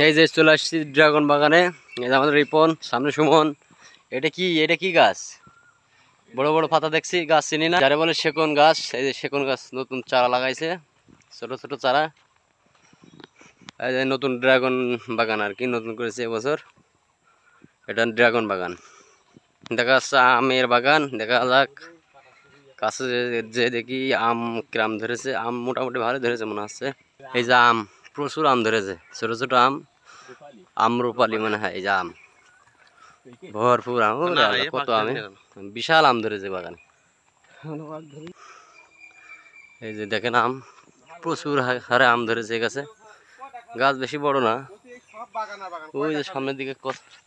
এই যে চলে আসছি ড্রাগন বাগানে। এই যে আমাদের রিপন, সামনে সুমন। এটা কি গাছ? বড় বড় পাতা দেখছি, গাছ চিনি না, যারা বলে সেগুন গাছ। এই যে সেগুন গাছ নতুন চারা লাগাইছে, ছোট ছোট চারা। এই যে নতুন ড্রাগন বাগান আর কি নতুন করেছে এবছর। এটা ড্রাগন বাগান। দেখা যাচ্ছে আমের বাগান। দেখা যাক কাছে যে দেখি আম কিরাম ধরেছে। আম মোটামুটি ভালো ধরেছে মনে হচ্ছে। এই যে আম, প্রচুর আম ধরেছে, ছোট ছোট আম, আমরুপালি মনে হয়। এই যে আম ভরপুর আম, কত আমে, বিশাল আম ধরেছে বাগানে। এই যে দেখেন আম, প্রচুর হারে আম ধরেছে গাছে। গাছ বেশি বড় না। ওই যে সামনের দিকে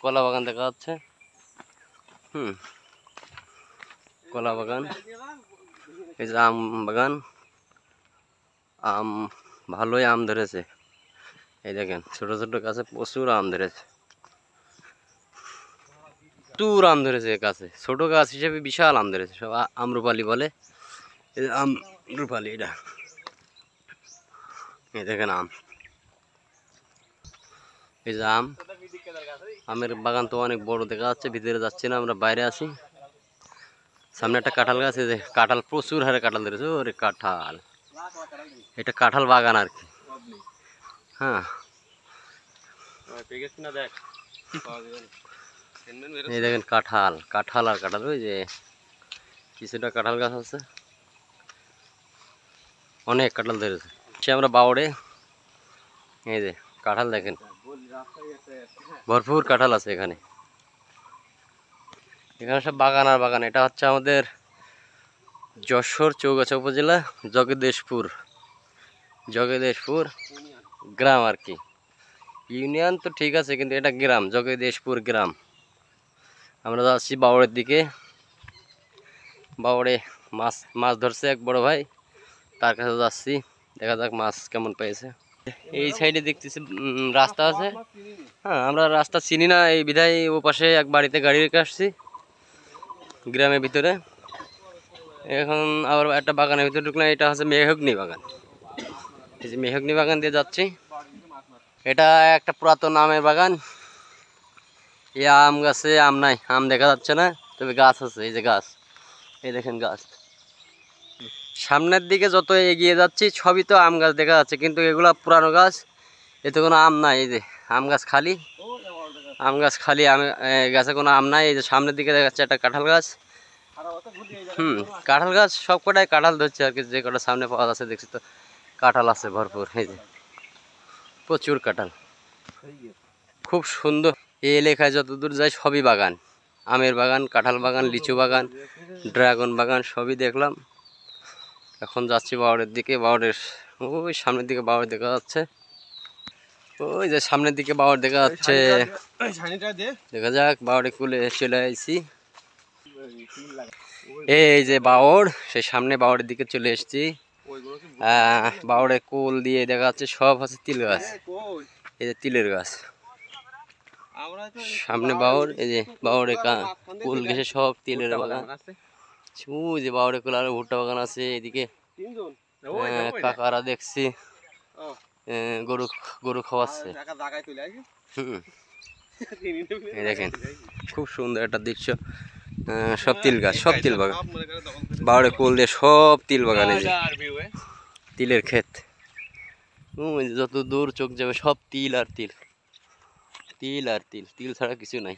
কলা বাগান দেখা যাচ্ছে। কলা বাগান। এই যে আম বাগান, আম ভালোই আম ধরেছে। এই দেখেন ছোট ছোট গাছে প্রচুর আম ধরেছে, প্রচুর আম ধরেছে গাছে। ছোট গাছ হিসেবে বিশাল আম ধরেছে। সব আমরুপালি বলে। এই যে আমরুপালি এটা। এই দেখেন আম, এই যে আম। আমের বাগান তো অনেক বড় দেখা যাচ্ছে। ভিতরে যাচ্ছে না, আমরা বাইরে আছি। সামনে একটা কাঁঠাল গাছ। এই যে কাঁঠাল, প্রচুর হারে কাঁঠাল ধরেছে। ওরে কাঁঠাল, এটা কাঁঠাল বাগান আর কি। হ্যাঁ, এই দেখেন কাঁঠাল, কাঁঠাল আর কাঁঠাল। ওই যে কিছুটা কাঁঠাল গাছ আছে, অনেক কাঁঠাল ধরেছে। সে আমরা বাউড়ে। এই যে কাঁঠাল দেখেন, ভরপুর কাঁঠাল আছে এখানে। এখানে সব বাগান আর বাগান। এটা হচ্ছে আমাদের যশোর চৌগাছা উপজেলা জগদেশপুর গ্রাম আর কি। ইউনিয়ন তো ঠিক আছে, কিন্তু এটা গ্রাম, জগদেশপুর গ্রাম। আমরা যাচ্ছি বাউড়ের দিকে। বাউড়ে মাছ ধরছে এক বড় ভাই, তার কাছে যাচ্ছি। দেখা যাক মাছ কেমন পেয়েছে। এই সাইডে দেখতেছি রাস্তা আছে। হ্যাঁ, আমরা রাস্তা চিনি না, এই বিধায় ও পাশে এক বাড়িতে গাড়ি রেখে আসছি গ্রামের ভিতরে। এখন আবার একটা বাগানের ভিতরে ঢুকলাম। এটা হচ্ছে মেহগনি বাগান। এই যে মেহগনি বাগান দিয়ে যাচ্ছি। এটা একটা পুরাতন আমের বাগান। এই আম গাছে আম নাই, আম দেখা যাচ্ছে না, তবে গাছ আছে। এই যে গাছ, এই দেখেন গাছ। সামনের দিকে যত এগিয়ে যাচ্ছি সবই তো আম গাছ দেখা যাচ্ছে, কিন্তু এগুলা পুরানো গাছ, এতে কোনো আম নাই। এই যে আম গাছ খালি, আম গাছ খালি, আম গাছে কোনো আম নাই। এই যে সামনের দিকে দেখা যাচ্ছে একটা কাঁঠাল গাছ। কাঁঠাল গাছ সব কটাই কাঁঠাল ধরছে আর কি। যে কটা সামনে পাওয়া যাচ্ছে দেখছি তো কাঁঠাল আছে ভরপুর। এই যে প্রচুর কাঁঠাল, খুব সুন্দর। এই এলাকায় যতদূর যায় সবই বাগান, আমের বাগান, কাঁঠাল বাগান, লিচু বাগান, ড্রাগন বাগান, সবই দেখলাম। এখন যাচ্ছি বাউড়ের দিকে। বাউড়ের ওই সামনের দিকে বাউড় দেখা যাচ্ছে। ওই যে সামনের দিকে বাউড় দেখা যাচ্ছে। দেখা যাক, বাউড়ে কুলে চলে আসছি। এই যে বাউড়, সেই সামনে বাউড়ের দিকে চলে এসেছি। বাউড়ে কুল দিয়ে দেখা যাচ্ছে সব আছে তিল গাছ। এই যে তিলের গাছ সামনে বাউড়। এই যে বাউড়ে কুল ঘেসে সব তিলের বাগান। ওই যে বাউড়ে কুল আর ভুট্টা বাগান আছে এদিকে। কাকারা দেখছি গরু গরু খাওয়াচ্ছে। এই দেখেন খুব সুন্দর একটা দৃশ্য। সব তিল গাছ, সব তিল বাগান। বাউড়ে কুল দিয়ে সব তিল বাগান। এই যে তিলের ক্ষেত, যত দূর চোখ যাবে সব তিল আর তিল, তিল আর তিল, তিল ছাড়া কিছু নাই।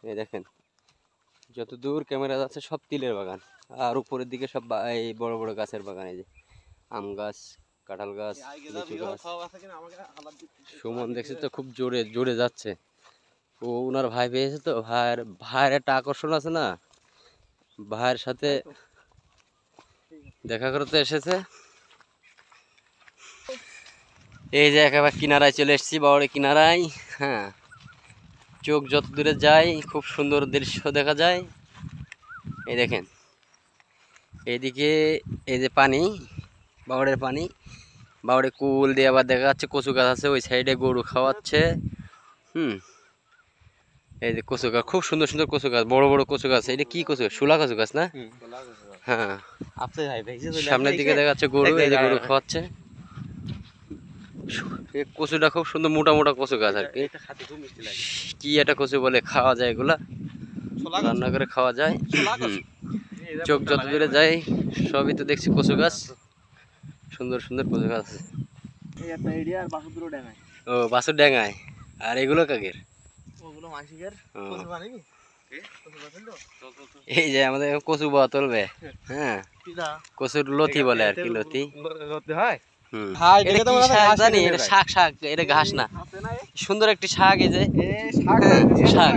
এই দেখেন যত দূর ক্যামেরা যাচ্ছে সব তিলের বাগান। আর উপরের দিকে সব এই বড় বড় গাছের বাগান। এই যে আম গাছ, কাঁঠাল গাছ, লিচু গাছ। সুমন দেখছি তো খুব জোরে জোরে যাচ্ছে। ও ওনার ভাই পেয়েছে তো, ভাইয়ের একটা আকর্ষণ আছে না, ভাইয়ের সাথে দেখা করতে এসেছে। এই যে একেবারে কিনারায় চলে এসেছি, বাউড়ে কিনারায়। হ্যাঁ, চোখ যত দূরে যায় খুব সুন্দর দৃশ্য দেখা যায়। এই দেখেন এইদিকে এই যে পানি, বাউড়ের পানি, বাউড়ে কুল দিয়ে আবার দেখা যাচ্ছে কচু গাছ আছে। ওই সাইডে গরু খাওয়াচ্ছে। এই যে কচু গাছ, খুব সুন্দর সুন্দর কচু গাছ, বড় বড় কচু গাছ। এটা কি কচু? শোলা কচু গাছ না? হ্যাঁ আপনি ভাই ভেজে চলে সামনের দিকে দেখা যাচ্ছে গরু, এই যে গরু খাওয়াচ্ছে। এই কচুটা খুব সুন্দর মোটা মোটা কচু গাছ আর কি। এটা খেতে খুব মিষ্টি লাগে। কি একটা কচু বলে, খাওয়া যায় এগুলা, ছোলা গাছ, রান্না করে খাওয়া যায়। ছোলা গাছ। হুম। চোখ যত দূরে যায় সবই তো দেখছি কচু গাছ, সুন্দর সুন্দর কচু গাছ আছে। এই একটা এরিয়া আর বাকি দুটো ডাঙায়। ও বাসুর ড্যাঙায়, আর এগুলো কাকের? ওগুলো মাসিকের ও। কচু বানাবি? কচু বানাবি তো? এই যে আমাদের কচু বাওয়া তুলবে, হ্যাঁ কিডা? কচুর লতি বলে আর কি, লতি। লতি হয়? হুম। হাই, এটা দেখে তো কি মনে হয় শাক ঘাস জানি? কেটে এটা যায়। শাক, শাক, এটা ঘাস না, আছে না এ? সুন্দর একটি শাক। এই যে এ শাক, হ্যাঁ, শাক। শাক,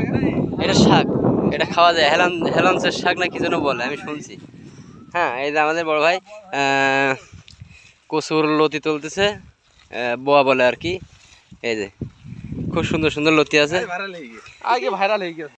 এটা শাক, এটা খাওয়া যায়। হেলান্সের শাক না কি যেন বলে, আমি শুনছি। হ্যাঁ, এই যে আমাদের বড় ভাই কচুর লতি তুলতেছে, বোয়া বলে আর কি। এই যে খুব সুন্দর সুন্দর লতি আছে। আগে ভাইরাল হয়ে গেছে।